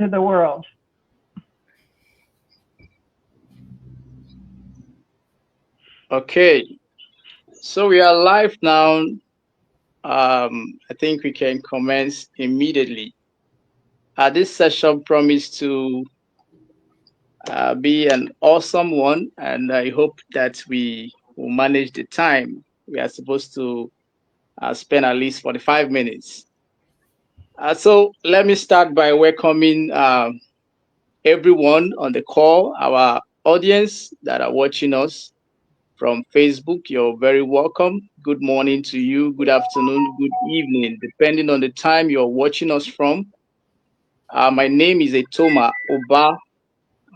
to the world. Okay, so we are live now. I think we can commence immediately. This session promised to be an awesome one, and I hope that we will manage the time. We are supposed to spend at least 45 minutes. So let me start by welcoming everyone on the call, our audience that are watching us from Facebook. You're very welcome. Good morning to you, good afternoon, good evening, depending on the time you're watching us from. My name is Etoma Oba.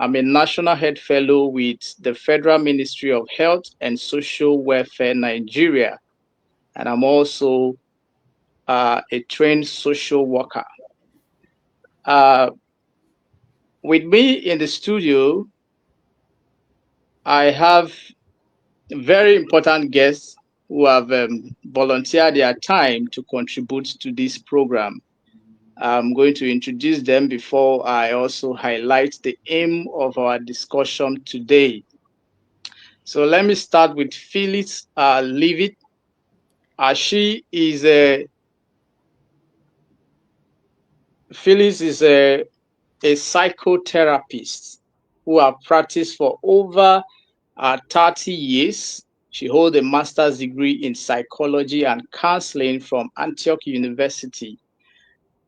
I'm a National Head Fellow with the Federal Ministry of Health and Social Welfare Nigeria, and I'm also a trained social worker. Uh, with me in the studio, I have very important guests who have volunteered their time to contribute to this program. I'm going to introduce them before I also highlight the aim of our discussion today. So let me start with Phyllis Leavitt. She is a Phyllis is a psychotherapist who have practiced for over 30 years. She holds a master's degree in psychology and counseling from Antioch University.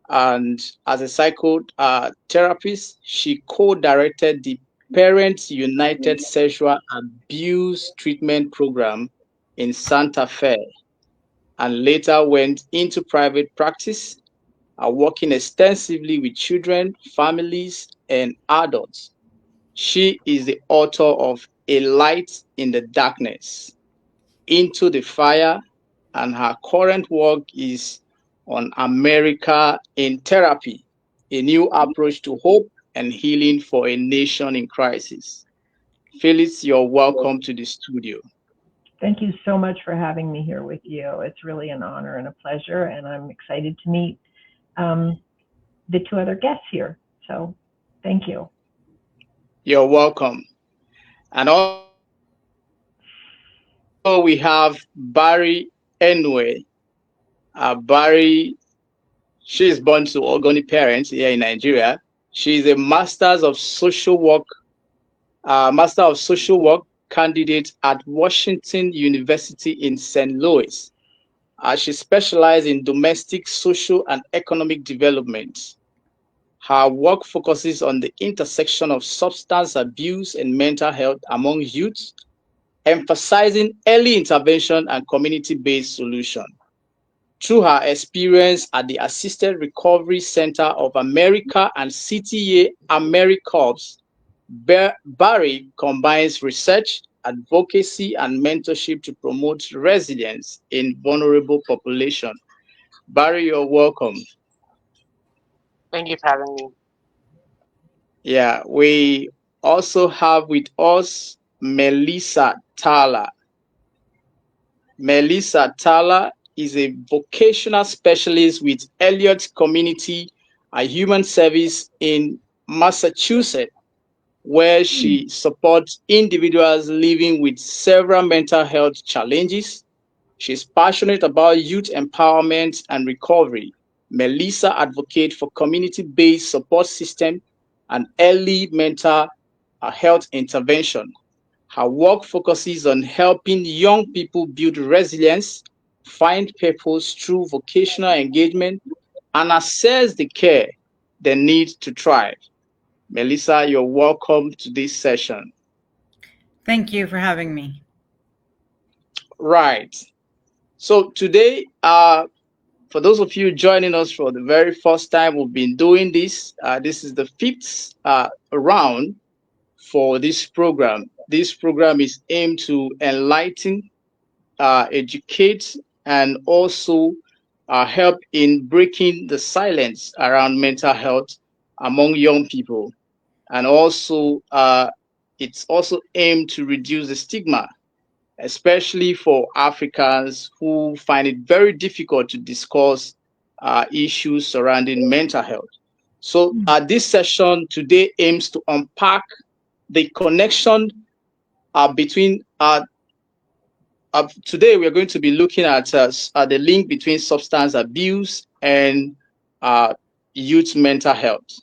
And as a psychotherapist, she co-directed the Parents United Sexual Abuse Treatment Program in Santa Fe and later went into private practice, working extensively with children, families, and adults. She is the author of A Light in the Darkness, Into the Fire, and her current work is on America in Therapy, a new approach to hope and healing for a nation in crisis. Phyllis, you're welcome to the studio. Thank you so much for having me here with you. It's really an honor and a pleasure, and I'm excited to meet um, the two other guests here. So thank you. You're welcome. And also we have Barry Enwe. Barry, she is born to Ogoni parents here in Nigeria. She is a Master of Social Work candidate at Washington University in St. Louis. She specializes in domestic, social, and economic development. Her work focuses on the intersection of substance abuse and mental health among youth, emphasizing early intervention and community-based solution. Through her experience at the Assisted Recovery Center of America and CTA AmeriCorps, Barry combines research, advocacy, and mentorship to promote resilience in vulnerable populations. Barry, you're welcome. Thank you for having me. Yeah, we also have with us Melissa Thaler. Melissa Thaler is a vocational specialist with Elliott Community Human Service in Massachusetts, where she supports individuals living with several mental health challenges. She's passionate about youth empowerment and recovery. Melissa advocates for community-based support system and early mental health intervention. Her work focuses on helping young people build resilience, find purpose through vocational engagement, and assess the care they need to thrive. Melissa, you're welcome to this session. Thank you for having me. Right. So today, for those of you joining us for the very first time, we've been doing this. This is the fifth round for this program. This program is aimed to enlighten, educate, and also help in breaking the silence around mental health among young people. And also, it's also aimed to reduce the stigma, especially for Africans who find it very difficult to discuss issues surrounding mental health. So this session today aims to unpack the connection between today we are going to be looking at the link between substance abuse and youth mental health.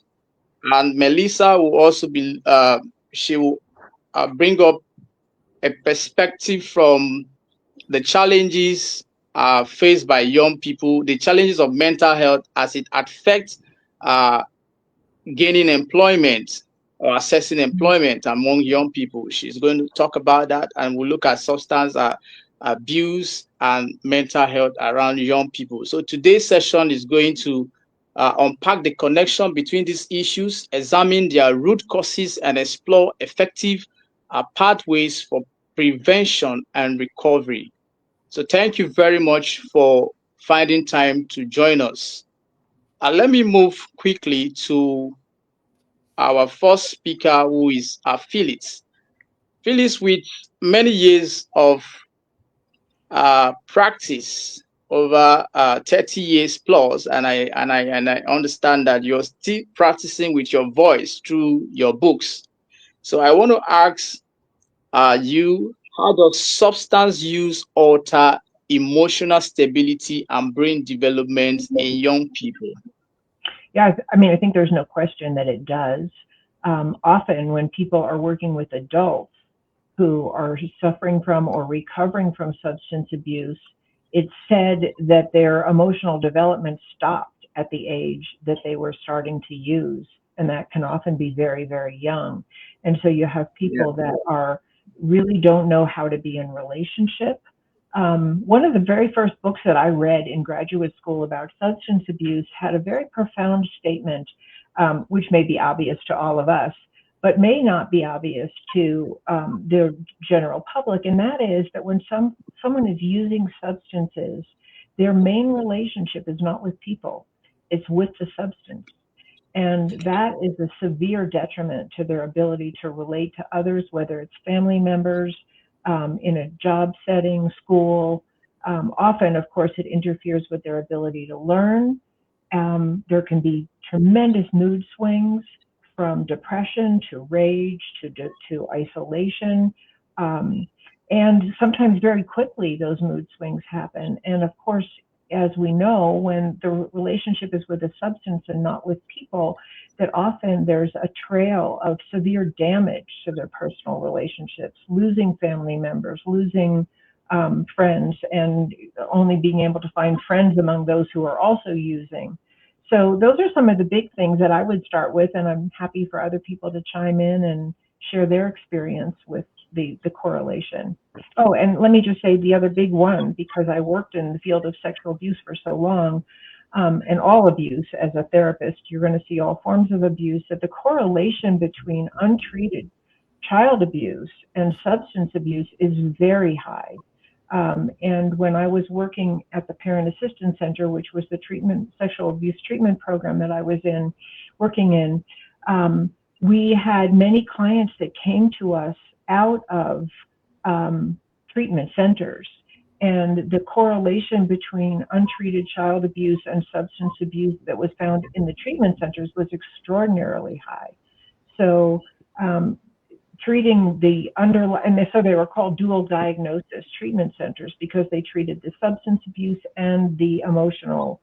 And Melissa will also be she will bring up a perspective from the challenges faced by young people, the challenges of mental health as it affects uh, gaining employment or assessing employment among young people. She's going to talk about that, and we'll look at substance abuse and mental health around young people. So today's session is going to unpack the connection between these issues, examine their root causes, and explore effective pathways for prevention and recovery. So thank you very much for finding time to join us. Let me move quickly to our first speaker, who is Phyllis. Phyllis, with many years of practice, over 30 years plus, and I understand that you're still practicing with your voice through your books. So I want to ask you, how does substance use alter emotional stability and brain development in young people? Yeah, I mean, I think there's no question that it does. Often when people are working with adults who are suffering from or recovering from substance abuse, it's said that their emotional development stopped at the age that they were starting to use. And that can often be very, very young. And so you have people that are really don't know how to be in relationship. One of the very first books that I read in graduate school about substance abuse had a very profound statement, which may be obvious to all of us, but may not be obvious to the general public. And that is that when someone is using substances, their main relationship is not with people, it's with the substance. And that is a severe detriment to their ability to relate to others, whether it's family members, in a job setting, school. Often, of course, it interferes with their ability to learn. There can be tremendous mood swings, from depression to rage to isolation. And sometimes very quickly those mood swings happen. And of course, as we know, when the relationship is with a substance and not with people, that often there's a trail of severe damage to their personal relationships, losing family members, losing friends, and only being able to find friends among those who are also using. So those are some of the big things that I would start with, and I'm happy for other people to chime in and share their experience with the correlation. Oh, and let me just say the other big one, because I worked in the field of sexual abuse for so long, and all abuse. As a therapist, you're going to see all forms of abuse, that the correlation between untreated child abuse and substance abuse is very high. And when I was working at the Parent Assistance Center, which was the sexual abuse treatment program that I was working in, we had many clients that came to us out of treatment centers. And the correlation between untreated child abuse and substance abuse that was found in the treatment centers was extraordinarily high. So treating the underlying, and so they were called dual diagnosis treatment centers, because they treated the substance abuse and the emotional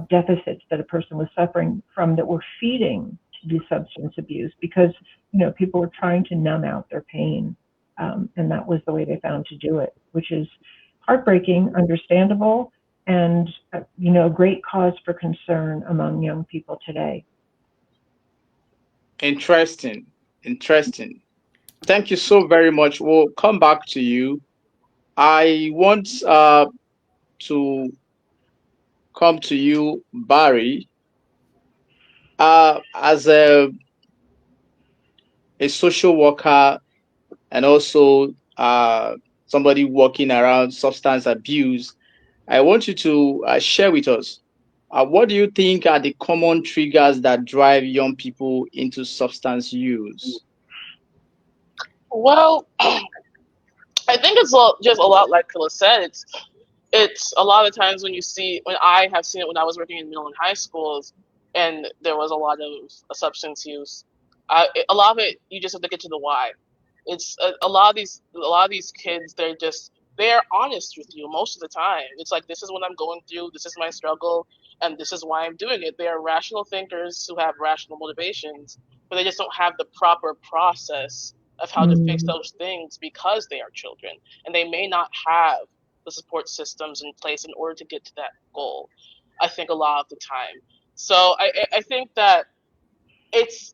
deficits that a person was suffering from that were feeding the substance abuse, because people were trying to numb out their pain, and that was the way they found to do it, which is heartbreaking, understandable, and a great cause for concern among young people today. Interesting. Thank you so very much. We'll come back to you. I want to come to you, Barry, as a social worker, and also somebody working around substance abuse. I want you to share with us, what do you think are the common triggers that drive young people into substance use? Well, I think it's just a lot like Phyllis said. It's a lot of times when I have seen it when I was working in middle and high schools, and there was a lot of substance use. A lot of it, you just have to get to the why. It's a lot of these kids. They're honest with you most of the time. It's like, this is what I'm going through. This is my struggle, and this is why I'm doing it. They are rational thinkers who have rational motivations, but they just don't have the proper process of how to fix those things because they are children, and they may not have the support systems in place in order to get to that goal. I think a lot of the time. So I think that it's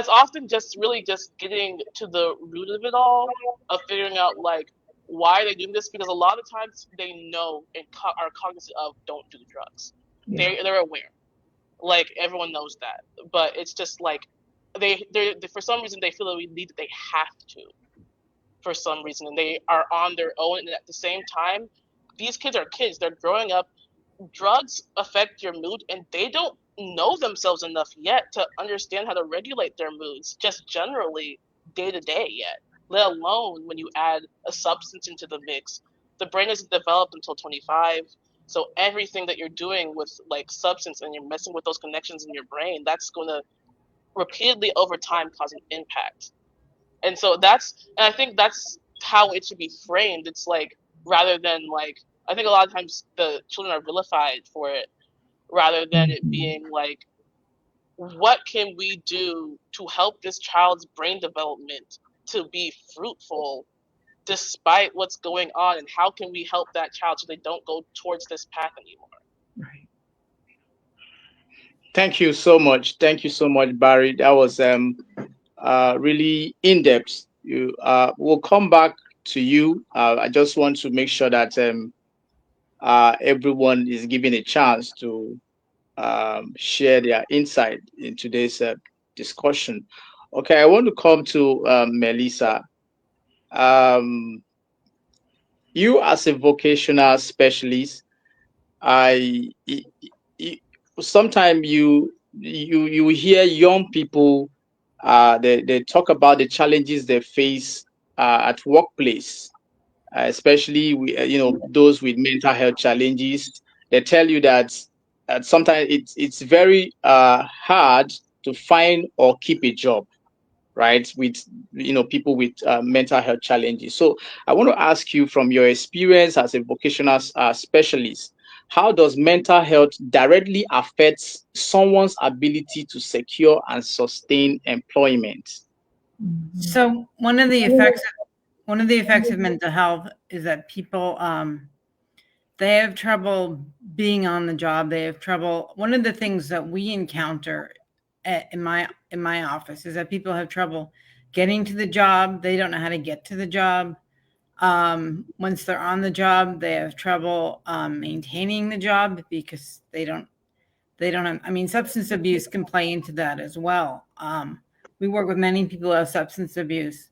often just really just getting to the root of it all, of figuring out like why they're doing this, because a lot of times they know and are cognizant of don't do drugs. Yeah. They're aware, like everyone knows that, but it's just like they for some reason they feel that they have to, for some reason, and they are on their own, and at the same time these kids are kids, they're growing up. Drugs affect your mood, and they don't know themselves enough yet to understand how to regulate their moods just generally day to day yet, let alone when you add a substance into the mix. The brain isn't developed until 25, so everything that you're doing with like substance, and you're messing with those connections in your brain, that's going to repeatedly over time cause an impact. And so and I think that's how it should be framed. It's like, rather than like, I think a lot of times the children are vilified for it, rather than it being like, what can we do to help this child's brain development to be fruitful despite what's going on, and how can we help that child so they don't go towards this path anymore? Right. Thank you so much. Thank you so much, Barry. That was really in depth. You We'll come back to you. I just want to make sure that everyone is given a chance to share their insight in today's discussion. Okay, I want to come to Melissa. Um, you as a vocational specialist, I sometimes you hear young people they talk about the challenges they face at workplace, especially those with mental health challenges. They tell you that sometimes it's very hard to find or keep a job, right, with people with mental health challenges. So I want to ask you, from your experience as a vocational specialist, how does mental health directly affect someone's ability to secure and sustain employment? So one of the effects of mental health is that people they have trouble being on the job. They have trouble. One of the things that we encounter in my office is that people have trouble getting to the job. They don't know how to get to the job. Once they're on the job, they have trouble maintaining the job because they don't have, I mean, substance abuse can play into that as well. We work with many people who have substance abuse.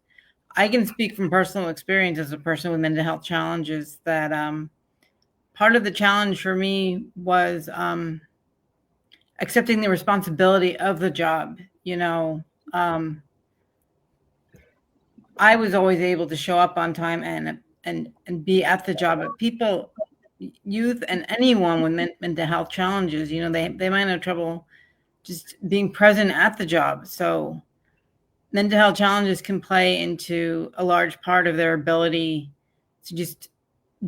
I can speak from personal experience as a person with mental health challenges that part of the challenge for me was accepting the responsibility of the job. I was always able to show up on time and be at the job. But people, youth, and anyone with mental health challenges, they might have trouble just being present at the job. So mental health challenges can play into a large part of their ability to just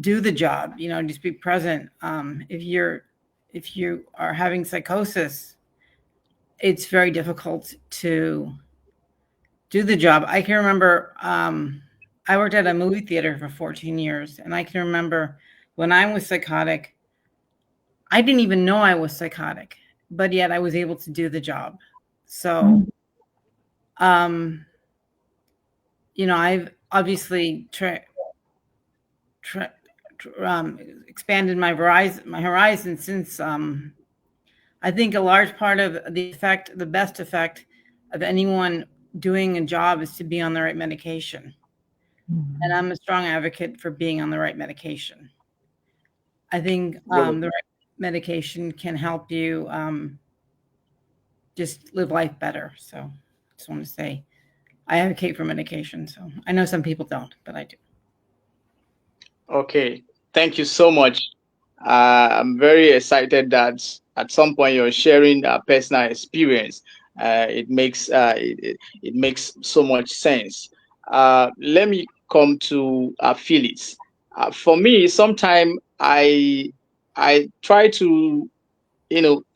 do the job, just be present. If you are having psychosis, it's very difficult to do the job. I can remember I worked at a movie theater for 14 years, and I can remember when I was psychotic, I didn't even know I was psychotic, but yet I was able to do the job. So, I've obviously expanded my horizon since. I think a large part of the best effect of anyone doing a job is to be on the right medication. And I'm a strong advocate for being on the right medication. I think the right medication can help you just live life better. So I just want to say I advocate for medication. So I know some people don't, but I do. Okay, thank you so much. I'm very excited that at some point you're sharing a personal experience. It makes so much sense. Let me come to Phyllis. For me, sometimes I try to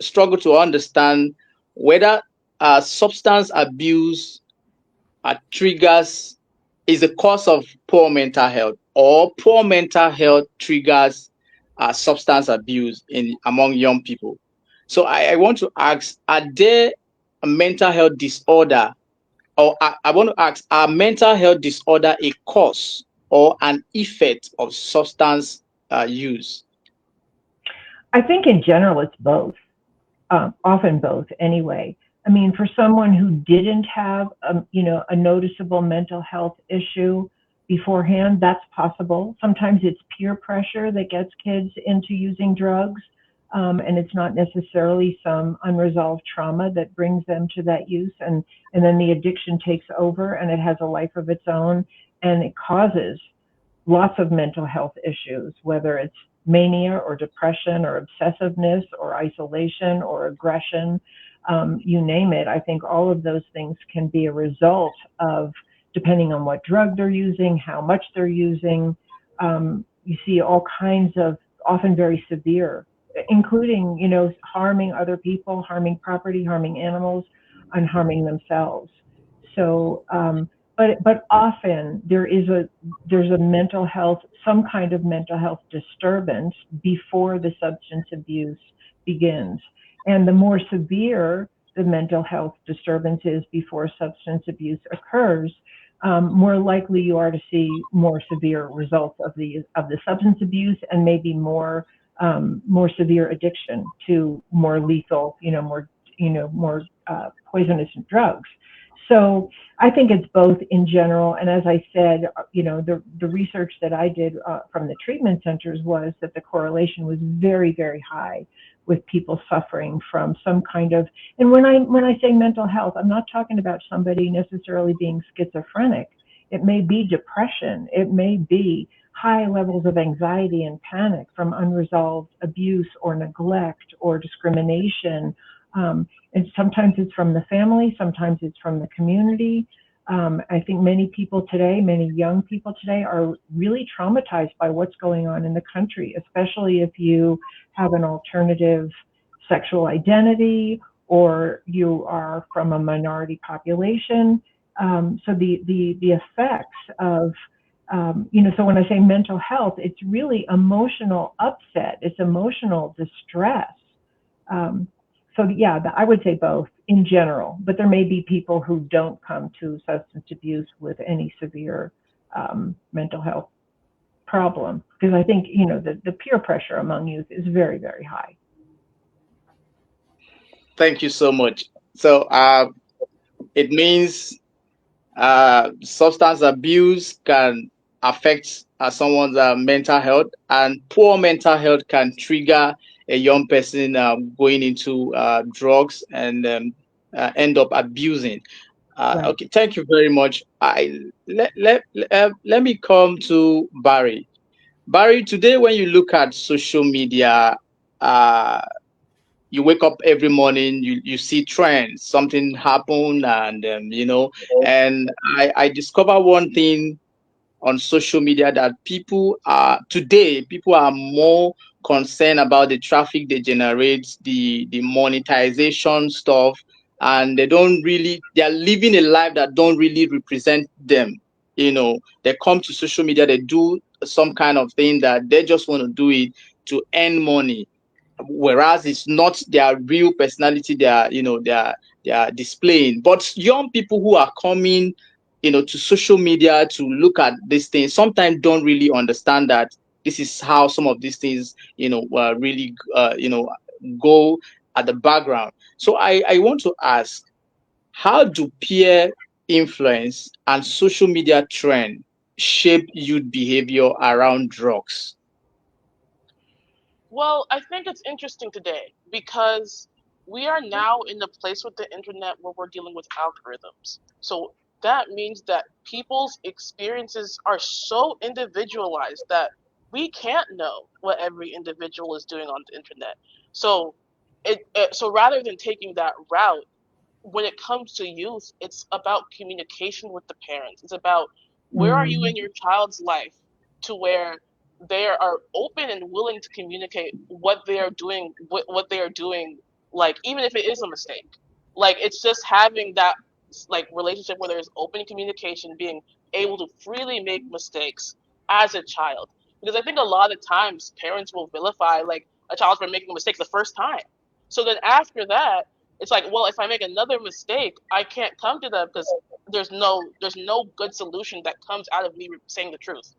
struggle to understand whether substance abuse triggers is the cause of poor mental health, or poor mental health triggers substance abuse in among young people. So I want to ask: are there a mental health disorder, or I want to ask: are mental health disorder a cause or an effect of substance use? I think in general it's both, often both anyway. I mean, for someone who didn't have a noticeable mental health issue beforehand, that's possible. Sometimes it's peer pressure that gets kids into using drugs, and it's not necessarily some unresolved trauma that brings them to that use, and then the addiction takes over and it has a life of its own, and it causes lots of mental health issues, whether it's mania or depression or obsessiveness or isolation or aggression, you name it. I think all of those things can be a result of, depending on what drug they're using, how much they're using. You see all kinds of, often very severe, including, harming other people, harming property, harming animals, and harming themselves. So, but often there's a mental health, some kind of mental health disturbance before the substance abuse begins. And the more severe the mental health disturbance is before substance abuse occurs, more likely you are to see more severe results of the substance abuse, and maybe more severe addiction to more lethal, more poisonous drugs. So I think it's both in general. And as I said, the research that I did from the treatment centers was that the correlation was very, very high with people suffering from some kind of, and when I say mental health, I'm not talking about somebody necessarily being schizophrenic. It may be depression. It may be high levels of anxiety and panic from unresolved abuse or neglect or discrimination. And sometimes it's from the family, sometimes it's from the community. I think many young people today are really traumatized by what's going on in the country, especially if you have an alternative sexual identity or you are from a minority population. So the effects of, so when I say mental health, it's really emotional upset, it's emotional distress. So yeah, I would say both in general, but there may be people who don't come to substance abuse with any severe mental health problem, because I think the peer pressure among youth is very, very high. Thank you so much. So it means substance abuse can affect someone's mental health, and poor mental health can trigger a young person going into drugs and end up abusing. Right. Okay, thank you very much. Let me come to Barry. Barry, today when you look at social media, uh, you wake up every morning, you see trends, something happen, and and I discover one thing on social media, that people are more concerned about the traffic they generate, the monetization stuff, and they are living a life that don't really represent them. They come to social media, they do some kind of thing that they just want to do it to earn money, whereas it's not their real personality they are displaying. But young people who are coming to social media to look at these things sometimes don't really understand that this is how some of these things really go at the background. So I want to ask, how do peer influence and social media trend shape youth behavior around drugs? Well, I think it's interesting today because we are now in a place with the internet where we're dealing with algorithms. So that means that people's experiences are so individualized that we can't know what every individual is doing on the internet. So So rather than taking that route, when it comes to youth, it's about communication with the parents. It's about where are you in your child's life to where they are open and willing to communicate what they are doing, what they are doing, like even if it is a mistake. Like it's just having that like relationship where there's open communication, being able to freely make mistakes as a child. Because I think a lot of times parents will vilify like a child for making a mistake the first time. So then after that, it's like, well, if I make another mistake, I can't come to them because there's no good solution that comes out of me saying the truth.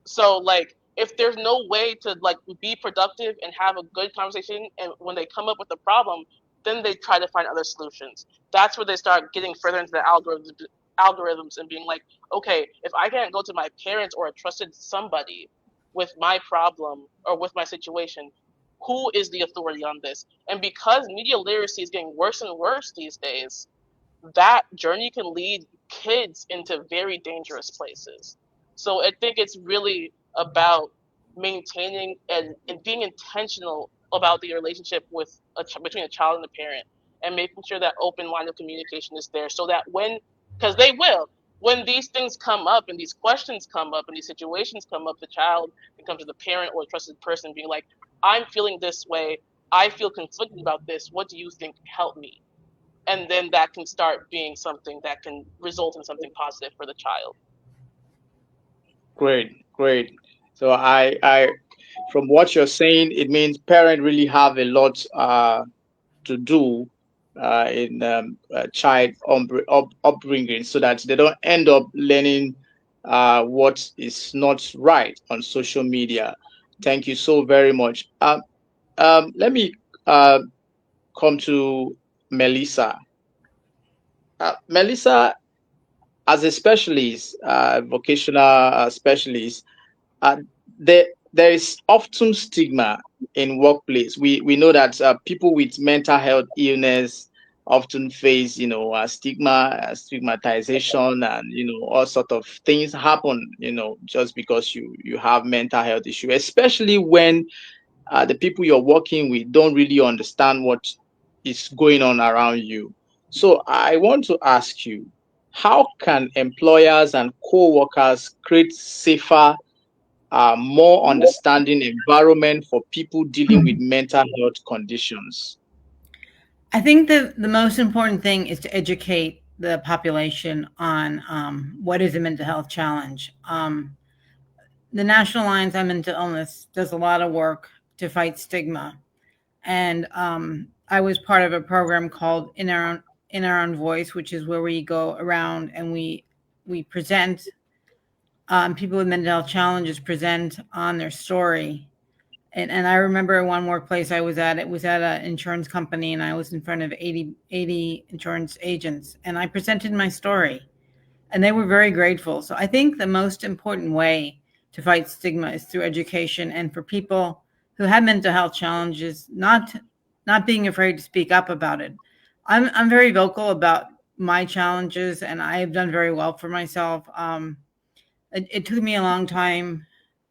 So like if there's no way to like be productive and have a good conversation, and when they come up with a problem, then they try to find other solutions. That's where they start getting further into the algorithms and being like, okay, if I can't go to my parents or a trusted somebody with my problem or with my situation, who is the authority on this? And because media literacy is getting worse and worse these days, that journey can lead kids into very dangerous places. So I think it's really about maintaining and being intentional about the relationship with between a child and a parent, and making sure that open line of communication is there so that because they will, when these things come up and these questions come up and these situations come up, the child can come to the parent or a trusted person being like, I'm feeling this way. I feel conflicted about this. What do you think? Help me. And then that can start being something that can result in something positive for the child. Great, great. So from what you're saying, it means parents really have a lot to do in child upbringing, so that they don't end up learning what is not right on social media. Thank you so very much. Let me uh, come to Melissa. Melissa, as a specialist, vocational specialist, uh, there is often stigma in workplace. We know that people with mental health illness often face, stigma, stigmatization, and all sort of things happen, just because you have mental health issue, especially when the people you're working with don't really understand what is going on around you. So I want to ask you, how can employers and co-workers create safer, more understanding environment for people dealing with mental health conditions? I think the most important thing is to educate the population on what is a mental health challenge. The National Alliance on Mental Illness does a lot of work to fight stigma, and I was part of a program called In Our Own Voice, which is where we go around and we present people with mental health challenges present on their story. And I remember one workplace I was at, it was at an insurance company, and I was in front of 80 insurance agents, and I presented my story, and they were very grateful. So I think the most important way to fight stigma is through education, and for people who have mental health challenges, not being afraid to speak up about it. I'm very vocal about my challenges, and I have done very well for myself. It took me a long time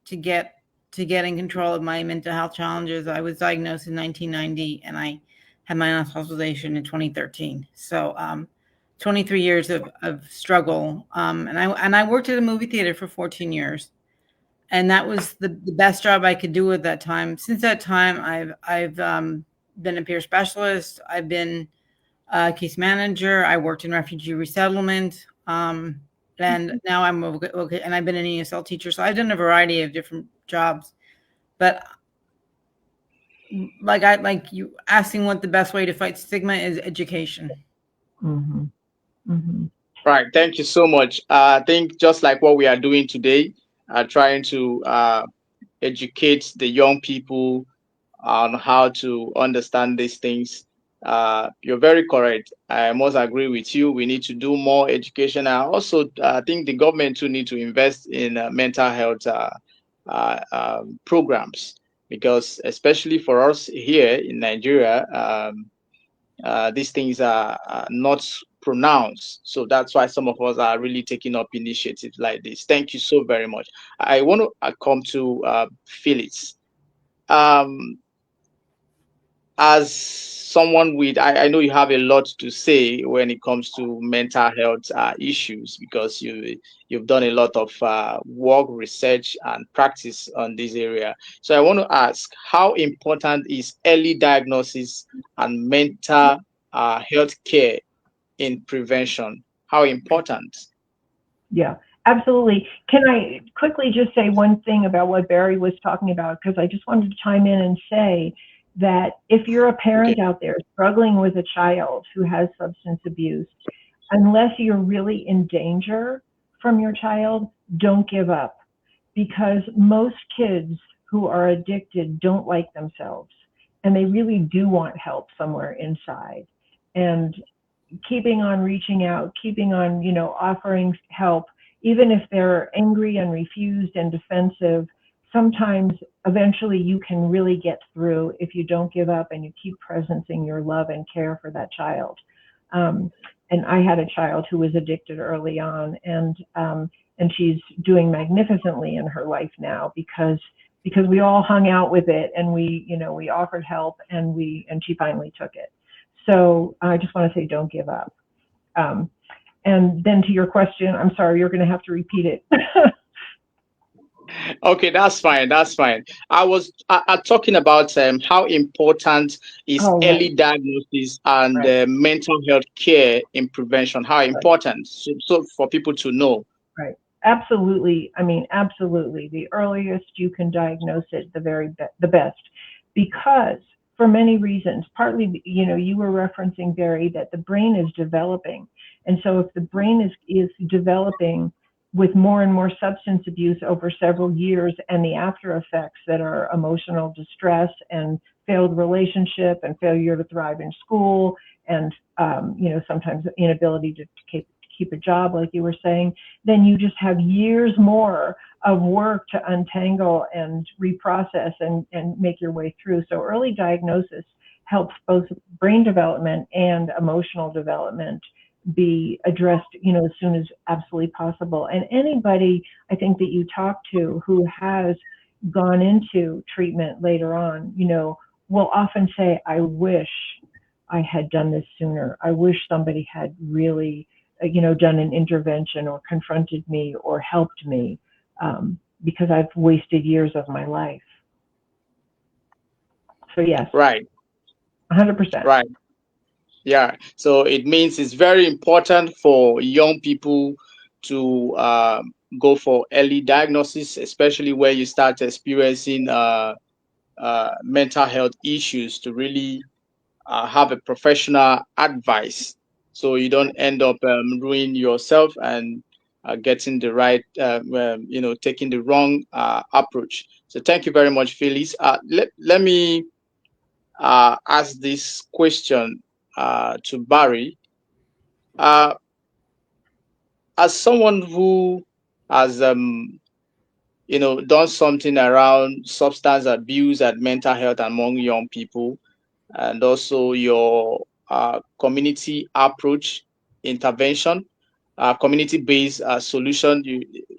to get in control of my mental health challenges. I was diagnosed in 1990, and I had my last hospitalization in 2013. So 23 years of struggle. And I worked at a movie theater for 14 years, and that was the best job I could do at that time. Since that time, I've been a peer specialist. I've been a case manager. I worked in refugee resettlement. And now I'm okay, and I've been an ESL teacher, so I've done a variety of different jobs. But like you asking what the best way to fight stigma is, education. Mm-hmm. Mm-hmm. Right. Thank you so much. I think just like what we are doing today, trying to educate the young people on how to understand these things. You're very correct. I must agree with you. We need to do more education. I also think the government too need to invest in mental health programs, because especially for us here in Nigeria, these things are not pronounced. So that's why some of us are really taking up initiatives like this. Thank you so very much. I want to, come to Phyllis. Um, as someone with, I know you have a lot to say when it comes to mental health issues, because you've done a lot of work, research, and practice on this area. So I want to ask, how important is early diagnosis and mental health care in prevention? How important? Yeah, absolutely. Can I quickly just say one thing about what Barry was talking about? Because I just wanted to chime in and say that if you're a Okay. parent out there struggling with a child who has substance abuse, unless you're really in danger from your child, don't give up. Because most kids who are addicted don't like themselves and they really do want help somewhere inside. And keeping on reaching out, keeping on, offering help, even if they're angry and refused and defensive, sometimes eventually you can really get through if you don't give up and you keep presencing your love and care for that child. Um, and I had a child who was addicted early on, and she's doing magnificently in her life now because we all hung out with it and we offered help and she finally took it. So I just want to say, don't give up. Um, and then to your question, I'm sorry, you're going to have to repeat it. Okay, that's fine. That's fine. I was talking about how important is Oh, right, early diagnosis and right, mental health care in prevention. How right, important, so for people to know. right. Absolutely. I mean, absolutely. The earliest you can diagnose it, the best, because for many reasons. Partly, you were referencing, Barry, that the brain is developing, and so if the brain is developing with more and more substance abuse over several years, and the after effects that are emotional distress and failed relationship and failure to thrive in school, and sometimes inability to keep a job, like you were saying, then you just have years more of work to untangle and reprocess and make your way through. So early diagnosis helps both brain development and emotional development be addressed, as soon as absolutely possible. And anybody, I think, that you talk to who has gone into treatment later on, will often say, I wish I had done this sooner. I wish somebody had really, done an intervention or confronted me or helped me, because I've wasted years of my life. So yes, Right, 100%. right. Yeah. So it means it's very important for young people to go for early diagnosis, especially where you start experiencing mental health issues, to really have a professional advice, so you don't end up ruining yourself and getting the right, taking the wrong approach. So thank you very much, Phyllis. Let me ask this question to Barry. Uh, as someone who has done something around substance abuse and mental health among young people, and also your community approach intervention, community-based solution,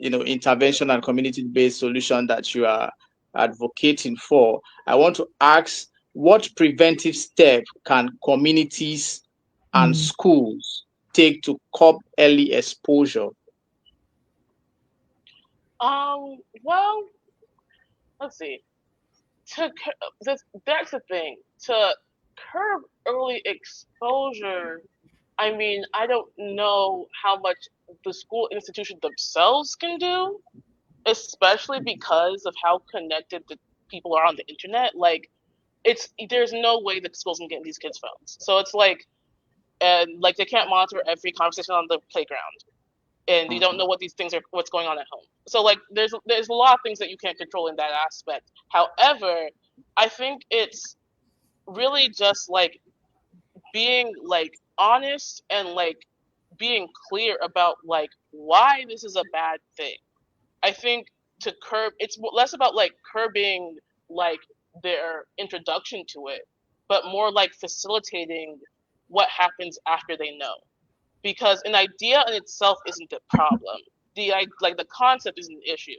intervention and community-based solution that you are advocating for. I want to ask, what preventive step can communities and Mm. schools take to curb early exposure? Well, let's see. That's the thing. To curb early exposure, I mean, I don't know how much the school institution themselves can do, especially because of how connected the people are on the internet. Like, there's no way the schools can get in these kids' phones. So it's like, and like they can't monitor every conversation on the playground, and you don't know what's going on at home. So like, there's a lot of things that you can't control in that aspect. However, I think it's really just like being like honest and like being clear about like why this is a bad thing. I think to curb it's less about like curbing like their introduction to it, but more like facilitating what happens after they know. Because an idea in itself isn't the problem. The concept isn't an issue.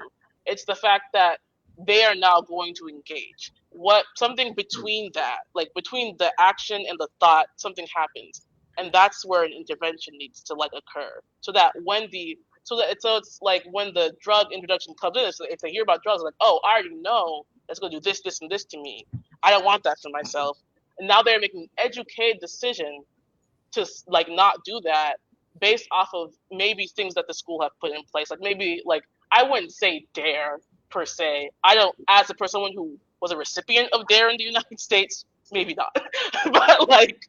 It's the fact that they are now going to engage. something between that, like between the action and the thought, something happens, and that's where an intervention needs to like occur, so it's like when the drug introduction comes in, so if they hear about drugs, like, oh, I already know that's going to do this, this, and this to me. I don't want that for myself. And now they're making an educated decision to like not do that based off of maybe things that the school have put in place. Like maybe like I wouldn't say DARE per se. I don't, as a person who was a recipient of DARE in the United States, maybe not. But like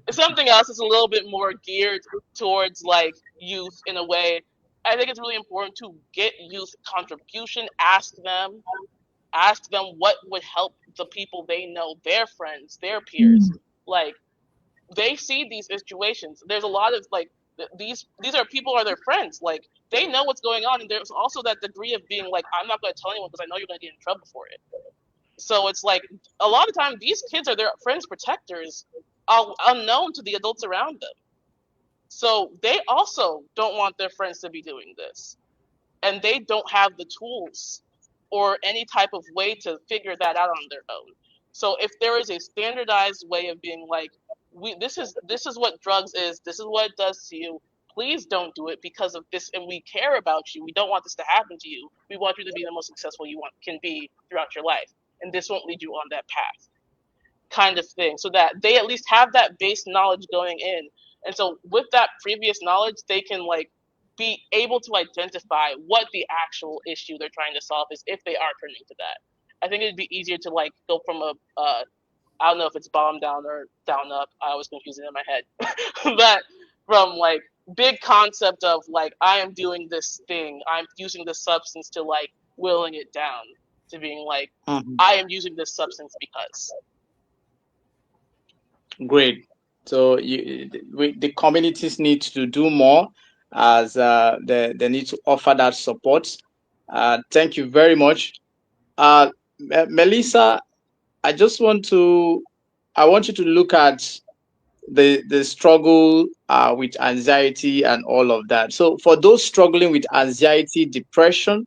something else is a little bit more geared towards like youth in a way. I think it's really important to get youth contribution, ask them what would help the people they know, their friends, their peers. Like they see these situations. There's a lot of like these are people are their friends. Like they know what's going on, and there's also that degree of being like, I'm not going to tell anyone because I know you're going to get in trouble for it. So it's like a lot of time these kids are their friends' protectors, unknown to the adults around them. So they also don't want their friends to be doing this, and they don't have the tools or any type of way to figure that out on their own. So if there is a standardized way of being like, this is what drugs is, this is what it does to you, please don't do it because of this, and we care about you, we don't want this to happen to you, we want you to be the most successful you can be throughout your life, and this won't lead you on that path, kind of thing, so that they at least have that base knowledge going in. And so with that previous knowledge, they can like be able to identify what the actual issue they're trying to solve is if they are turning to that. I think it'd be easier to like go from a I don't know if it's bottom down or down up. I always confuse it in my head. But from like big concept of like, I am doing this thing, I'm using this substance, to like willing it down to being like, I am using this substance because. Great. So the communities need to do more, as they need to offer that support. Thank you very much. Melissa, I want you to look at the struggle with anxiety and all of that. So for those struggling with anxiety, depression,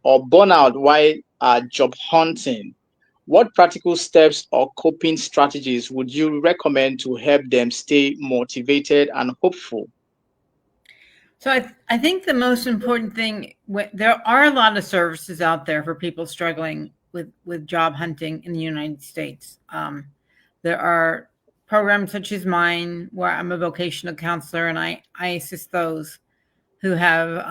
or burnout while job hunting, what practical steps or coping strategies would you recommend to help them stay motivated and hopeful? So I think the most important thing, there are a lot of services out there for people struggling with job hunting in the United States. There are programs such as mine, where I'm a vocational counselor, and I assist those who have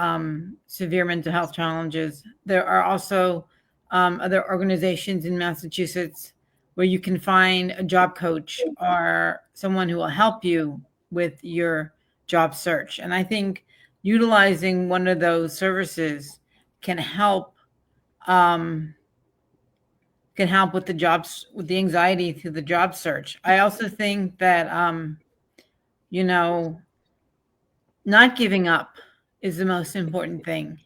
severe mental health challenges. There are also other organizations in Massachusetts where you can find a job coach or someone who will help you with your job search. And I think utilizing one of those services can help with the jobs, with the anxiety through the job search. I also think that not giving up is the most important thing.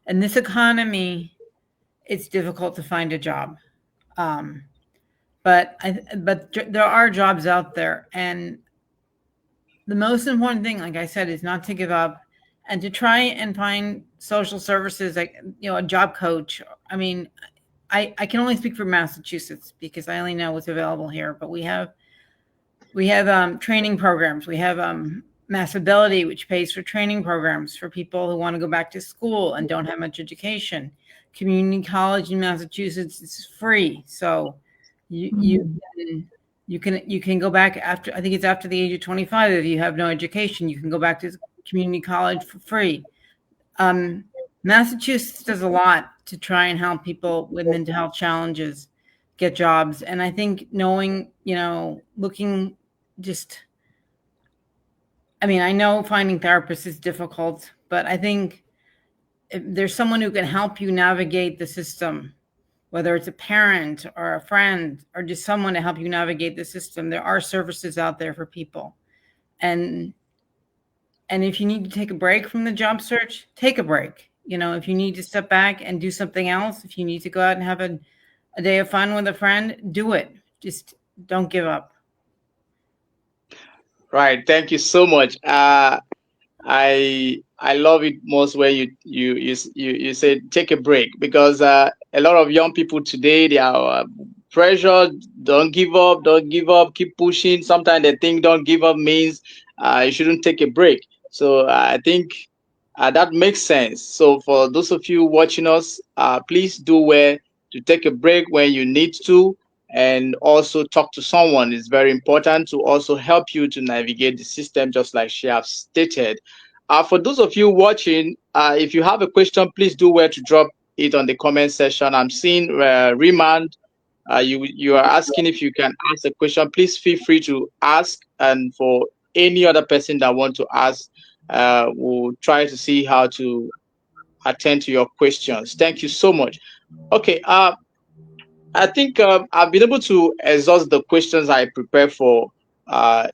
In this economy, it's difficult to find a job, but there are jobs out there, and the most important thing, like I said, is not to give up and to try and find social services, like a job coach. I mean, I can only speak for Massachusetts because I only know what's available here, but we have training programs. We have Massability, which pays for training programs for people who want to go back to school and don't have much education. Community college in Massachusetts is free, so you can go back after, I think it's after the age of 25. If you have no education, you can go back to community college for free. Massachusetts does a lot to try and help people with mental health challenges get jobs. And I think knowing, looking just, I know finding therapists is difficult, but I think if there's someone who can help you navigate the system, whether it's a parent or a friend or just someone to help you navigate the system, there are services out there for people. And if you need to take a break from the job search, take a break. If you need to step back and do something else, if you need to go out and have a day of fun with a friend, do it. Just don't give up. Right. Thank you so much. I love it most where you said take a break, because a lot of young people today, they are pressure, don't give up, don't give up, keep pushing. Sometimes they think don't give up means you shouldn't take a break. So I think that makes sense. So for those of you watching us, please do where to take a break when you need to, and also talk to someone. It's very important to also help you to navigate the system, just like she has stated. For those of you watching, if you have a question, please do where to drop it on the comment section. I'm seeing Remand. You are asking if you can ask a question. Please feel free to ask, and for any other person that want to ask, we'll try to see how to attend to your questions. Thank you so much. Okay, I think I've been able to exhaust the questions I prepared for uh,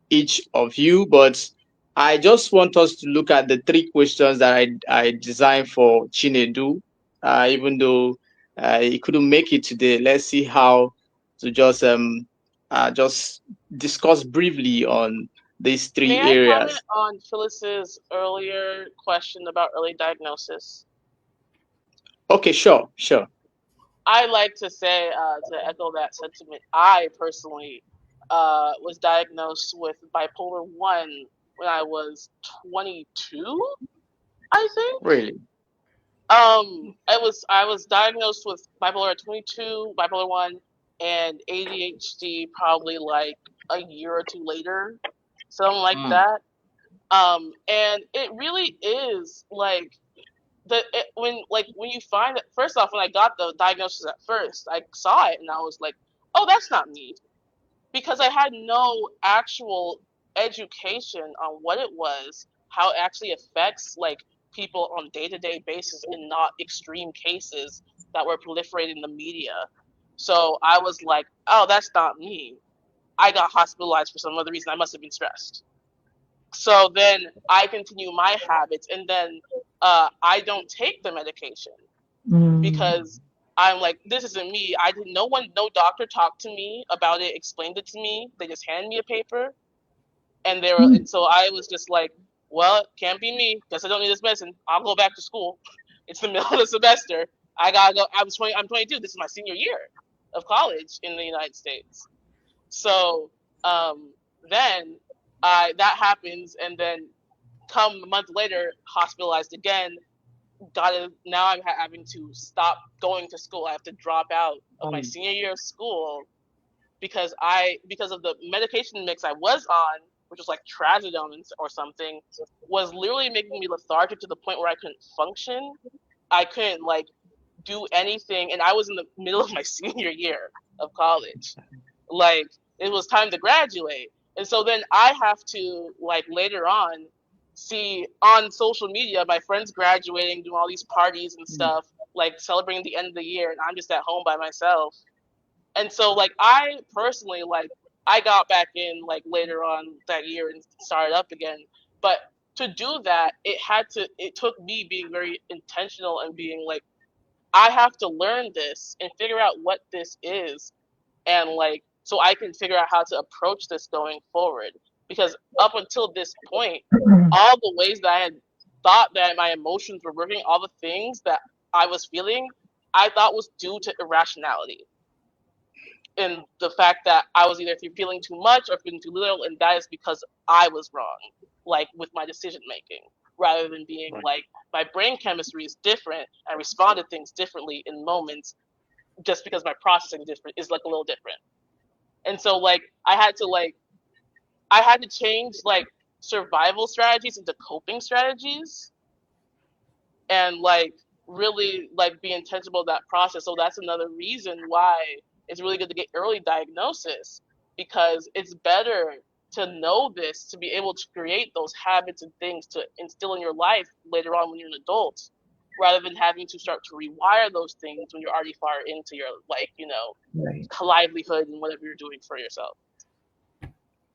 each of you, but I just want us to look at the three questions that I designed for Chinedu, even though he couldn't make it today. Let's see how to just discuss briefly on these three May I comment areas. on Phyllis's earlier question about early diagnosis? Okay, sure, sure. I like to say, to echo that sentiment, I personally was diagnosed with bipolar 1 when I was 22, I think. Really. I was diagnosed with bipolar at 22, bipolar 1, and ADHD probably like a year or two later, something like Mm, that. And it really is like when you find it, first off, when I got the diagnosis at first, I saw it and I was like, oh, that's not me, because I had no actual education on what it was, how it actually affects like people on day-to-day basis in not extreme cases that were proliferating in the media. So I was like, oh, that's not me. I got hospitalized for some other reason. I must have been stressed. So then I continue my habits, and then I don't take the medication Mm. because I'm like, this isn't me. I didn't. No doctor talked to me about it, explained it to me. They just handed me a paper, and so I was just like, well, it can't be me. Guess I don't need this medicine. I'll go back to school. It's the middle of the semester. I gotta go. I'm 22. This is my senior year of college in the United States. So um, then that happens, and then come a month later, hospitalized again. Now I'm having to stop going to school. I have to drop out of my mm, senior year of school because of the medication mix I was on, which was like trazodone or something, was literally making me lethargic to the point where I couldn't function. I couldn't like do anything, and I was in the middle of my senior year of college. Like it was time to graduate, and so then I have to like later on see on social media my friends graduating, doing all these parties and mm. stuff, like celebrating the end of the year, and I'm just at home by myself. And so like I personally like I got back in like later on that year and started up again. But to do that, it took me being very intentional and being like, I have to learn this and figure out what this is, and like so I can figure out how to approach this going forward. Because up until this point, all the ways that I had thought that my emotions were working, all the things that I was feeling, I thought was due to irrationality, in the fact that I was either feeling too much or feeling too little, and that is because I was wrong, like with my decision making, rather than being Right. like my brain chemistry is different and respond to things differently in moments, just because my processing different is like a little different. And so I had to change like survival strategies into coping strategies, and like really like be intentional about that process. So that's another reason why it's really good to get early diagnosis, because it's better to know this to be able to create those habits and things to instill in your life later on when you're an adult, rather than having to start to rewire those things when you're already far into your like Right. livelihood and whatever you're doing for yourself.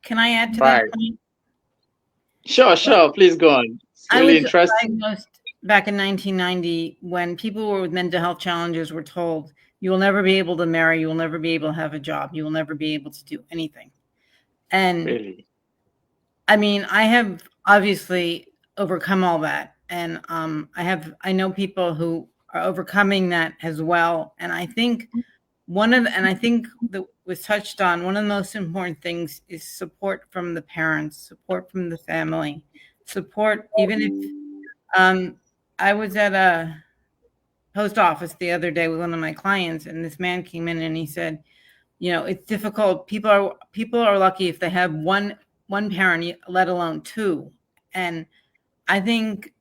Can I add to that Right. point? Sure, sure. Please go on. It's I really was interesting. diagnosed back in 1990 when people with mental health challenges were told, you will never be able to marry, you will never be able to have a job, you will never be able to do anything. And Really. I mean, I have obviously overcome all that. And I know people who are overcoming that as well. And I think and I think that was touched on, one of the most important things is support from the parents, support from the family, support. Even if I was at a post office the other day with one of my clients, and this man came in and he said, it's difficult. People are lucky if they have one parent, let alone two. And I think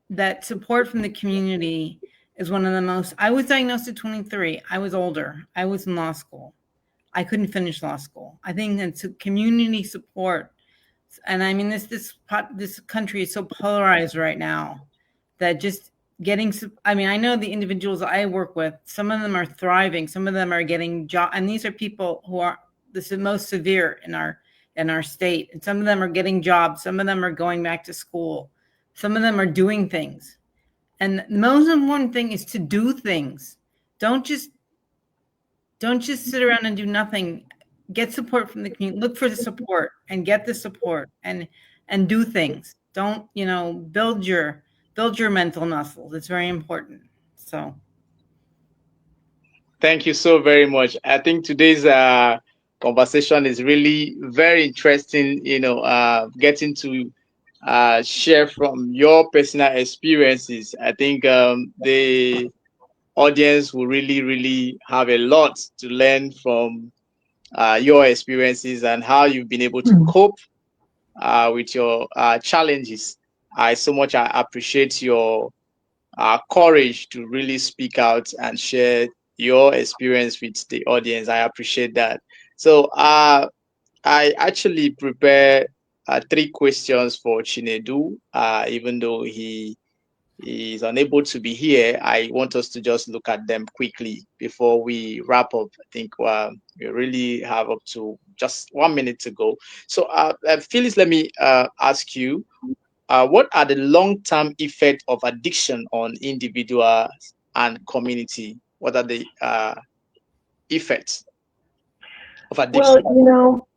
that support from the community is one of the most. I was diagnosed at 23. I was older. I was in law school. I couldn't finish law school. I think it's community support. And I mean, this country is so polarized right now that just getting, I mean, I know the individuals I work with, some of them are thriving, some of them are getting job, and these are people who are the most severe in our state. And some of them are getting jobs, some of them are going back to school, some of them are doing things. And the most important thing is to do things. Don't just sit around and do nothing. Get support from the community. Look for the support and get the support and do things. Don't, build your mental muscles. It's very important. So Thank you so very much. I think today's conversation is really very interesting. Getting to share from your personal experiences. I think the audience will really, really have a lot to learn from your experiences and how you've been able to cope with your challenges. I so much appreciate your courage to really speak out and share your experience with the audience. I appreciate that. So I actually prepare three questions for Chinedu, even though he is unable to be here. I want us to just look at them quickly before we wrap up. I think we really have up to just 1 minute to go. So, Phyllis, let me ask you, what are the long-term effects of addiction on individuals and community? What are the effects of addiction? Well,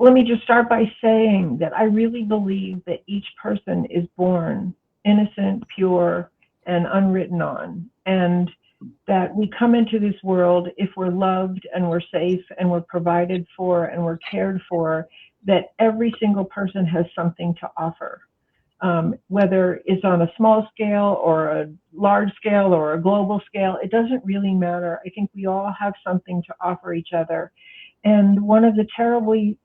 let me just start by saying that I really believe that each person is born innocent, pure, and unwritten on. And that we come into this world, if we're loved and we're safe and we're provided for and we're cared for, that every single person has something to offer. Whether it's on a small scale or a large scale or a global scale, it doesn't really matter. I think we all have something to offer each other. And one of the terribly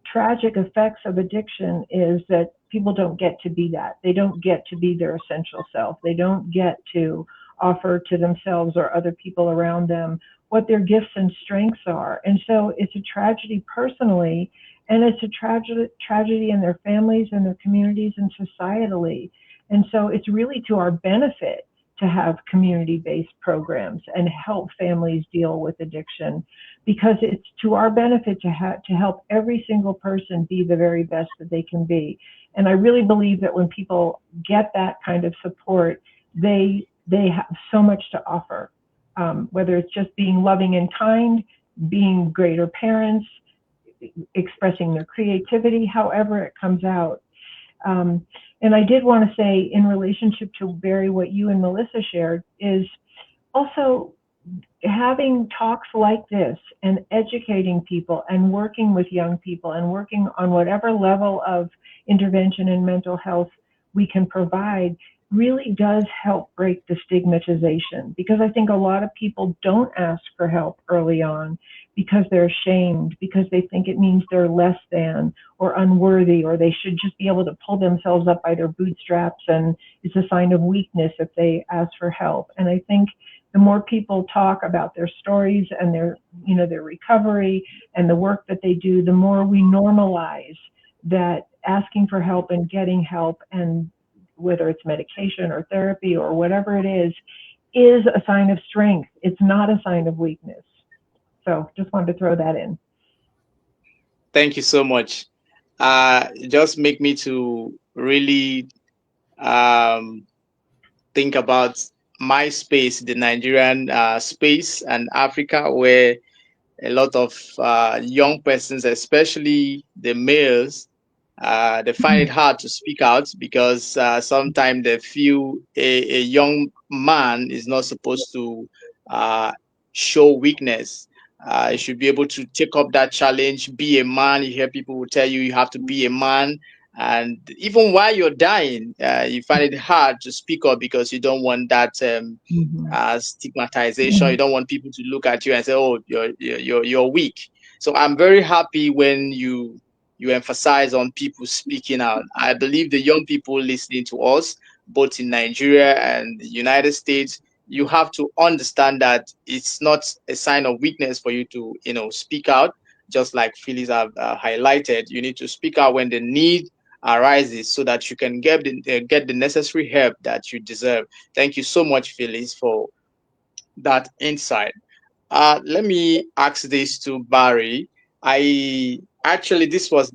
tragic effects of addiction is that people don't get to be that. They don't get to be their essential self. They don't get to offer to themselves or other people around them what their gifts and strengths are. And so it's a tragedy personally, and it's a tragedy in their families and their communities and societally. And so it's really to our benefit to have community-based programs and help families deal with addiction, because it's to our benefit to help every single person be the very best that they can be. And I really believe that when people get that kind of support, they have so much to offer, whether it's just being loving and kind, being greater parents, expressing their creativity, however it comes out. And I did want to say, in relationship to Barry, what you and Melissa shared, is also having talks like this and educating people and working with young people and working on whatever level of intervention in mental health we can provide really does help break the stigmatization, because I think a lot of people don't ask for help early on because they're ashamed, because they think it means they're less than or unworthy, or they should just be able to pull themselves up by their bootstraps and it's a sign of weakness if they ask for help. And I think the more people talk about their stories and their recovery and the work that they do, the more we normalize that asking for help and getting help, and whether it's medication or therapy or whatever it is a sign of strength. It's not a sign of weakness. So just wanted to throw that in. Thank you so much. Just make me to really think about my space, the Nigerian space and Africa, where a lot of young persons, especially the males, they find it hard to speak out because sometimes they feel a young man is not supposed to show weakness. You should be able to take up that challenge, be a man. You hear people will tell you you have to be a man. And even while you're dying, you find it hard to speak up because you don't want that stigmatization. You don't want people to look at you and say, "Oh, you're weak." So I'm very happy when you emphasize on people speaking out. I believe the young people listening to us, both in Nigeria and the United States, you have to understand that it's not a sign of weakness for you to, speak out. Just like Phyllis have highlighted, you need to speak out when the need arises so that you can get the necessary help that you deserve. Thank you so much, Phyllis, for that insight. Let me ask this to Barry. I actually, this was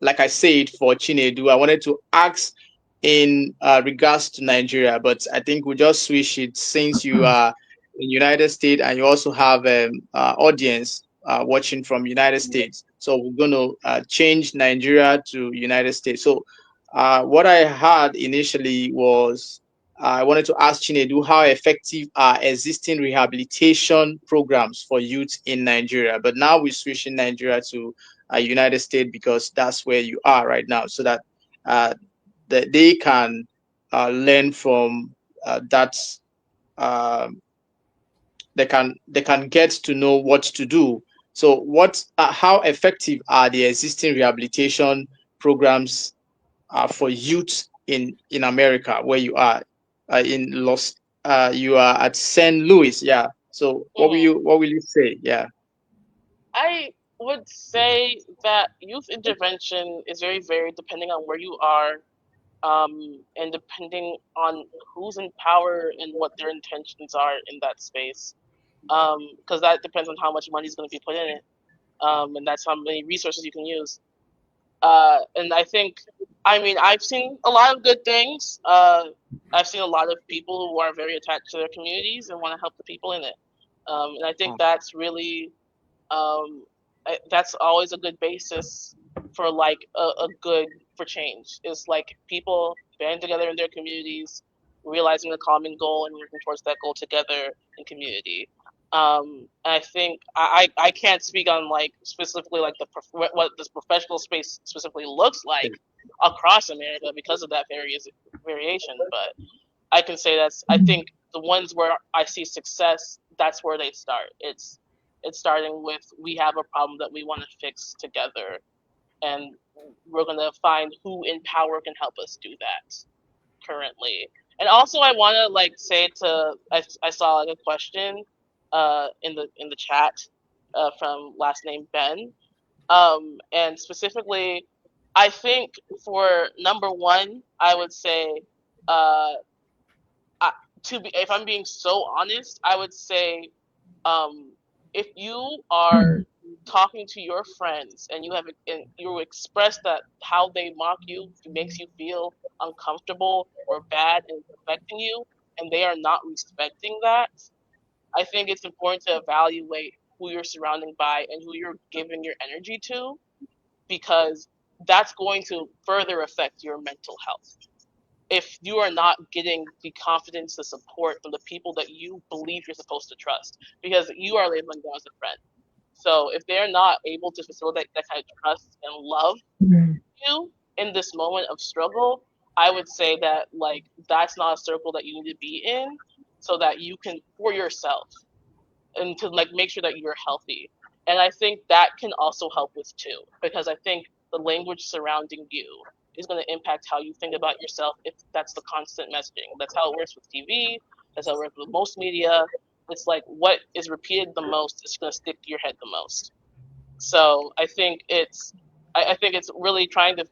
like I said, for Chinedu, I wanted to ask in regards to Nigeria, but I think we'll just switch it since you are in United States and you also have audience watching from United States. So we're going to change Nigeria to United States. So what I had initially was I wanted to ask Chinedu how effective are existing rehabilitation programs for youth in Nigeria. But now we're switching Nigeria to United States because that's where you are right now, so that uh, they can learn from that. Um they can get to know what to do. So, how effective are the existing rehabilitation programs for youth in America, where you are in Los? You are at St. Louis, yeah. So, Mhm. what will you say? Yeah. I would say that youth intervention is very varied depending on where you are, and depending on who's in power and what their intentions are in that space. Because that depends on how much money is going to be put in it, and that's how many resources you can use. And I think, I mean, I've seen a lot of good things. I've seen a lot of people who are very attached to their communities and want to help the people in it. And I think that's really, that's always a good basis for like a good for change. Is like people banding together in their communities, realizing a common goal and working towards that goal together in community. I think I can't speak on like specifically like what this professional space specifically looks like across America because of that variation, but I can say that's I think the ones where I see success, that's where they start. It's starting with we have a problem that we want to fix together, and we're gonna find who in power can help us do that currently. And also, I want to like say to I saw like a question in the chat from last name Ben, and specifically, I think for number one, I would say uh I, to be if I'm being so honest, I would say um, if you are talking to your friends and and you express that how they mock you makes you feel uncomfortable or bad and it's affecting you, and they are not respecting that, I think it's important to evaluate who you're surrounding by and who you're giving your energy to, because that's going to further affect your mental health if you are not getting the confidence, the support from the people that you believe you're supposed to trust, because you are labeling them as a friend. So if they're not able to facilitate that kind of trust and love you in this moment of struggle, I would say that like that's not a circle that you need to be in, so that you can for yourself and to like make sure that you're healthy. And I think that can also help with too, because I think the language surrounding you is going to impact how you think about yourself if that's the constant messaging. That's how it works with TV. That's how it works with most media. It's like what is repeated the most is going to stick to your head the most. So I think it's really trying to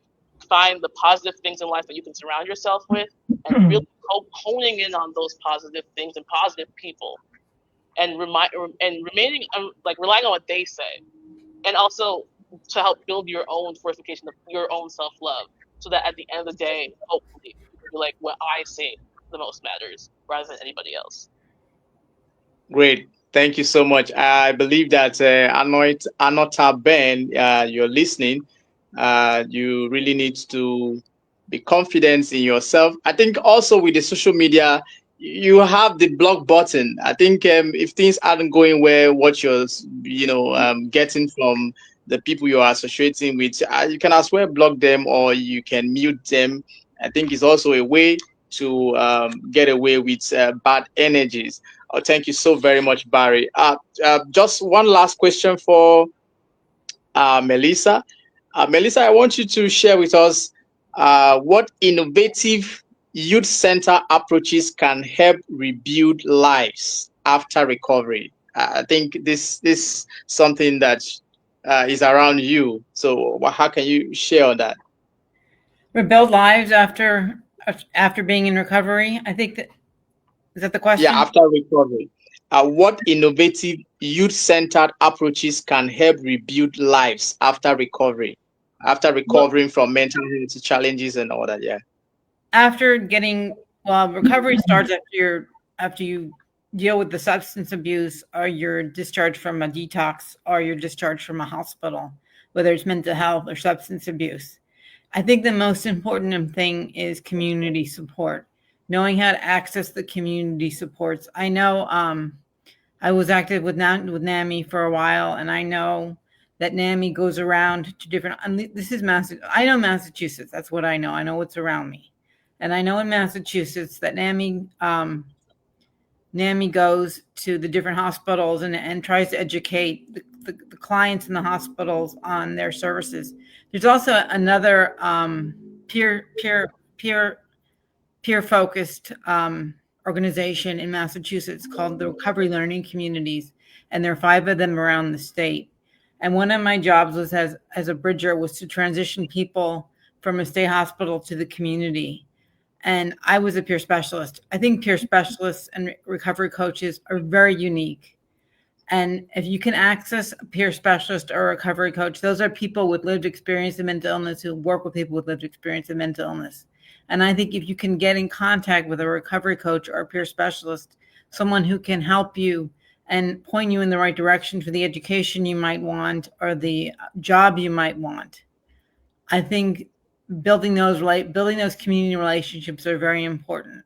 find the positive things in life that you can surround yourself with, and really honing in on those positive things and positive people, and remaining like relying on what they say, and also to help build your own fortification of your own self love, so that at the end of the day, hopefully, you're like what I say the most matters rather than anybody else. Great. Thank you so much. I believe that Anota Ben, you're listening. You really need to be confident in yourself. I think also with the social media, you have the block button. I think if things aren't going well, what you're getting from the people you are associating with, you can as well block them or you can mute them. I think it's also a way to get away with bad energies. Oh, thank you so very much, Barry. Just one last question for Melissa. Melissa, I want you to share with us what innovative youth center approaches can help rebuild lives after recovery. I think this something that is around you. So how can you share on that? Rebuild lives after being in recovery. I think that is that the Yeah, question. after recovery. What innovative youth-centered approaches can help rebuild lives after recovery, after Well, recovering from mental health challenges and all that? Yeah. After getting recovery starts after you deal with the substance abuse or you're discharged from a detox or you're discharged from a hospital, whether it's mental health or substance abuse. I think the most important thing is community support, knowing how to access the community supports. I know I was active with NAMI for a while, and I know that NAMI goes around to different. This is I know Massachusetts. That's what I know. I know what's around me, and I know in Massachusetts that NAMI goes to the different hospitals and tries to educate the clients in the hospitals on their services. There's also another peer focused organization in Massachusetts called the Recovery Learning Communities, and there are 5 of them around the state. And one of my jobs was as a bridger was to transition people from a state hospital to the community. And I was a peer specialist. I think peer specialists and recovery coaches are very unique. And if you can access a peer specialist or a recovery coach, those are people with lived experience in mental illness who work with people with lived experience in mental illness. And I think if you can get in contact with a recovery coach or a peer specialist, someone who can help you and point you in the right direction for the education you might want or the job you might want, I think building those community relationships are very important.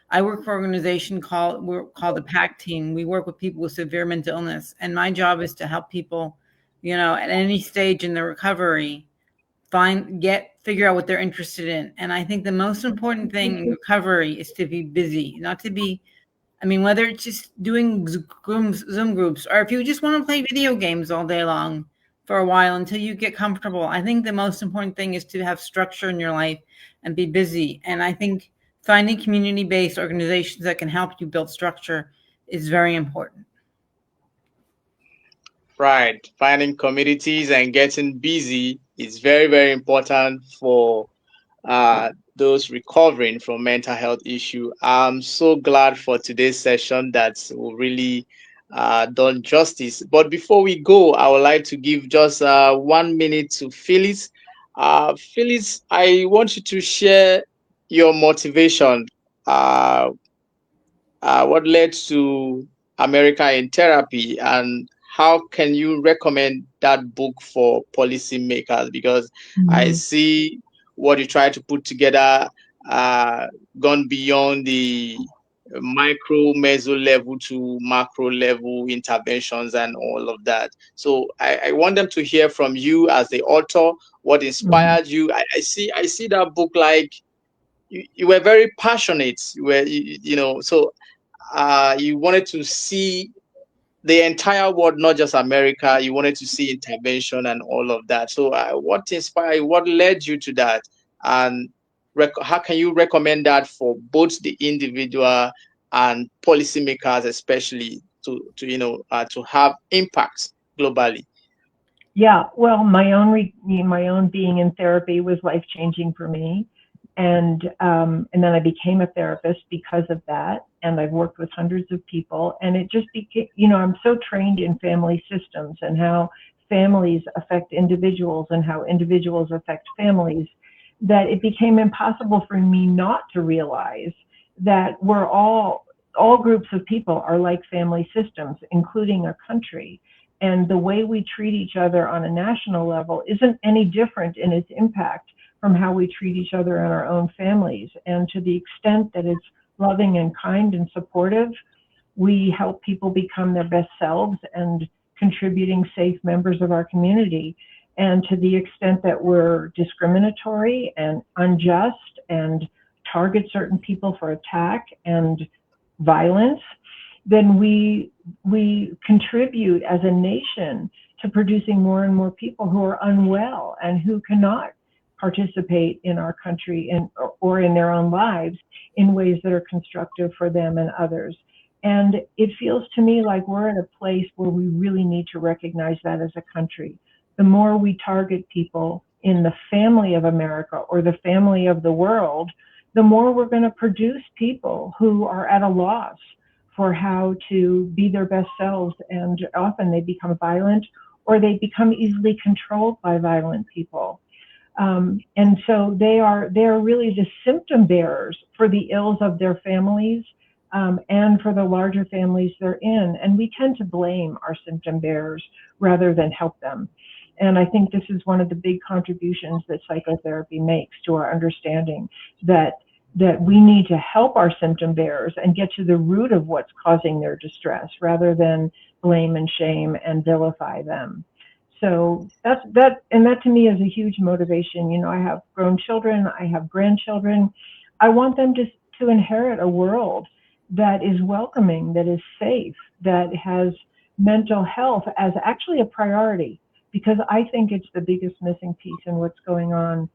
I work for an organization called the PAC team. We work with people with severe mental illness, and my job is to help people, at any stage in their recovery, figure out what they're interested in. And I think the most important thing in recovery is to be busy, not to be. Whether it's just doing Zoom groups, or if you just want to play video games all day long for a while until you get comfortable. I think the most important thing is to have structure in your life and be busy. And I think finding community-based organizations that can help you build structure is very important. Right. Finding communities and getting busy is very, very important for those recovering from mental health issue. I'm so glad for today's session that will really done justice. But before we go, I would like to give just 1 minute to Phyllis. Phyllis, I want you to share your motivation. Uh, what led to America in Therapy, and how can you recommend that book for policymakers? Because I see what you try to put together, gone beyond the micro, meso level to macro level interventions and all of that. So I want them to hear from you as the author, what inspired you. I see that book like you were very passionate. So you wanted to see the entire world, not just America. You wanted to see intervention and all of that. So, what inspired you? What led you to that? And how can you recommend that for both the individual and policymakers, especially to have impact globally? Yeah, well, my own being in therapy was life-changing for me, and then I became a therapist because of that, and I've worked with hundreds of people, and it just became, I'm so trained in family systems and how families affect individuals and how individuals affect families, that it became impossible for me not to realize that we're all groups of people are like family systems, including a country. And the way we treat each other on a national level isn't any different in its impact from how we treat each other in our own families. And to the extent that it's loving and kind and supportive. We help people become their best selves and contributing safe members of our community. And to the extent that we're discriminatory and unjust and target certain people for attack and violence, then we contribute as a nation to producing more and more people who are unwell and who cannot participate in our country or in their own lives in ways that are constructive for them and others. And it feels to me like we're at a place where we really need to recognize that as a country. The more we target people in the family of America or the family of the world, the more we're going to produce people who are at a loss for how to be their best selves. And often they become violent or they become easily controlled by violent people. And so they are really the symptom bearers for the ills of their families and for the larger families they're in. And we tend to blame our symptom bearers rather than help them. And I think this is one of the big contributions that psychotherapy makes to our understanding that we need to help our symptom bearers and get to the root of what's causing their distress rather than blame and shame and vilify them. So that to me is a huge motivation. You know, I have grown children, I have grandchildren. I want them to inherit a world that is welcoming, that is safe, that has mental health as actually a priority, because I think it's the biggest missing piece in what's going on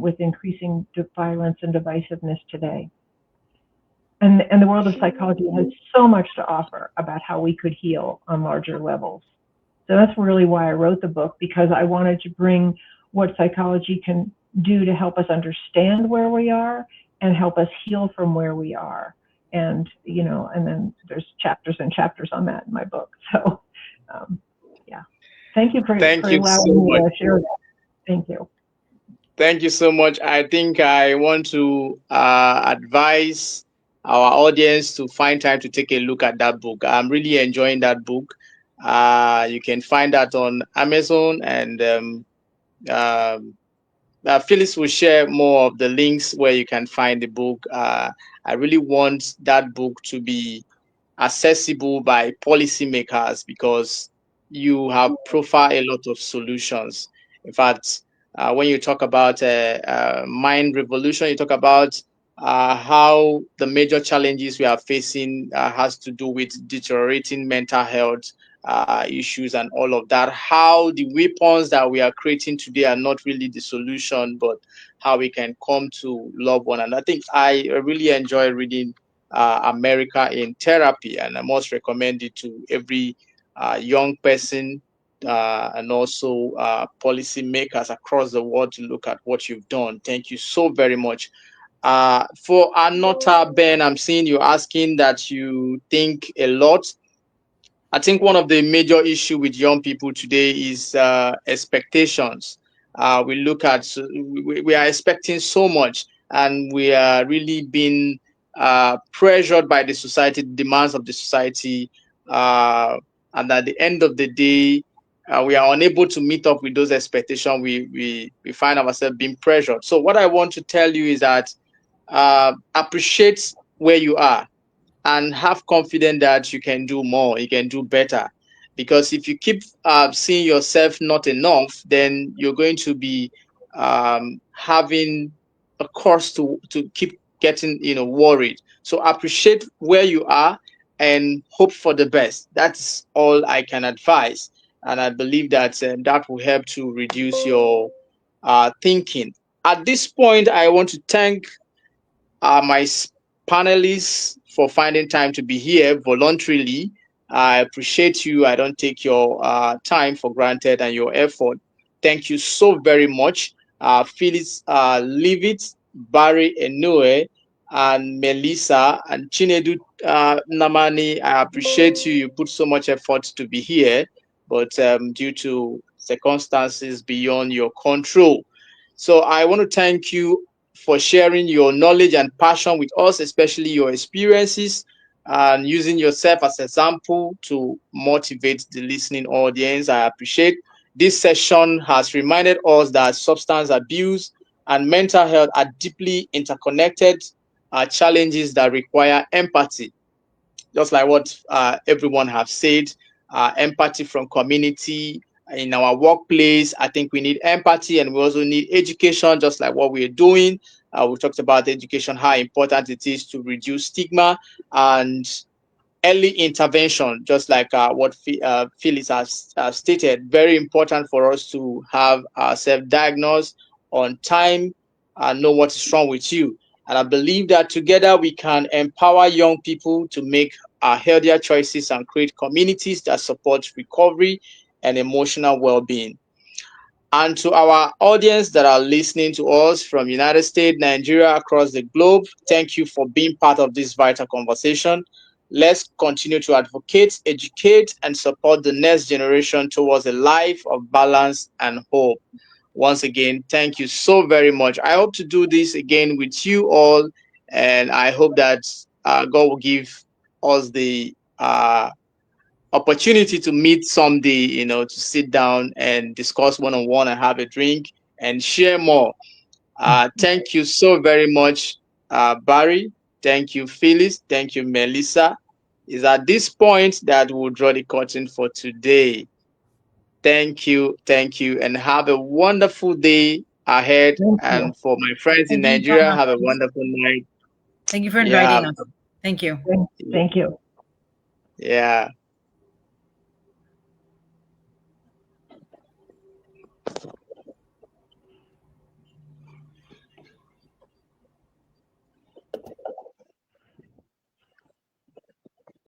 with increasing violence and divisiveness today. And the world of psychology has so much to offer about how we could heal on larger levels. So that's really why I wrote the book, because I wanted to bring what psychology can do to help us understand where we are and help us heal from where we are. And, you know, and then there's chapters and chapters on that in my book. So, yeah. Thank you for allowing me to share that. Thank you. Thank you so much. I think I want to advise our audience to find time to take a look at that book. I'm really enjoying that book. You can find that on Amazon, and Phyllis will share more of the links where you can find the book. I really want that book to be accessible by policymakers because you have profiled a lot of solutions. In fact, when you talk about mind revolution, you talk about how the major challenges we are facing has to do with deteriorating mental health issues and all of that. How the weapons that we are creating today are not really the solution, but how we can come to love one. And I think I really enjoy reading America in Therapy, and I must recommend it to every young person and also policy makers across the world to look at what you've done. Thank you so very much. For Anota Ben, I'm seeing you asking that you think a lot. I think one of the major issue with young people today is expectations. We look at we are expecting so much, and we are really being pressured by the society, the demands of the society, and at the end of the day, we are unable to meet up with those expectations. We find ourselves being pressured. So what I want to tell you is that appreciate where you are and have confidence that you can do more, you can do better. Because if you keep seeing yourself not enough, then you're going to be having a cause to keep getting worried. So appreciate where you are and hope for the best. That's all I can advise, and I believe that that will help to reduce your thinking. At this point, I want to thank my panelists for finding time to be here voluntarily. I appreciate you. I don't take your time for granted and your effort. Thank you so very much. Phyllis Leavitt, Barry Enoe, and Melissa and Chinedu Namani. I appreciate you. You put so much effort to be here, but due to circumstances beyond your control. So I want to thank you for sharing your knowledge and passion with us, especially your experiences and using yourself as an example to motivate the listening audience. I appreciate this session has reminded us that substance abuse and mental health are deeply interconnected, challenges that require empathy, just like what everyone have said. Empathy from community in our workplace. I think we need empathy, and we also need education, just like what we're doing. We talked about education, how important it is to reduce stigma, and early intervention, just like what Phyllis has stated. Very important for us to have ourselves diagnosed on time and know what is wrong with you. And I believe that together we can empower young people to make healthier choices and create communities that support recovery and emotional well-being. And to our audience that are listening to us from United States, Nigeria, across the globe, thank you for being part of this vital conversation. Let's continue to advocate, educate, and support the next generation towards a life of balance and hope. Once again, thank you so very much. I hope to do this again with you all, and I hope that God will give us the opportunity to meet someday, to sit down and discuss one on one and have a drink and share more. Thank you so very much, Barry. Thank you, Phyllis. Thank you, Melissa. It's at this point that we'll draw the curtain for today. Thank you, and have a wonderful day ahead. Thank you. And for my friends in Thank you, Nigeria, Donna. have a wonderful night. Thank you for Yeah, inviting us. Thank you. Thank you. yeah.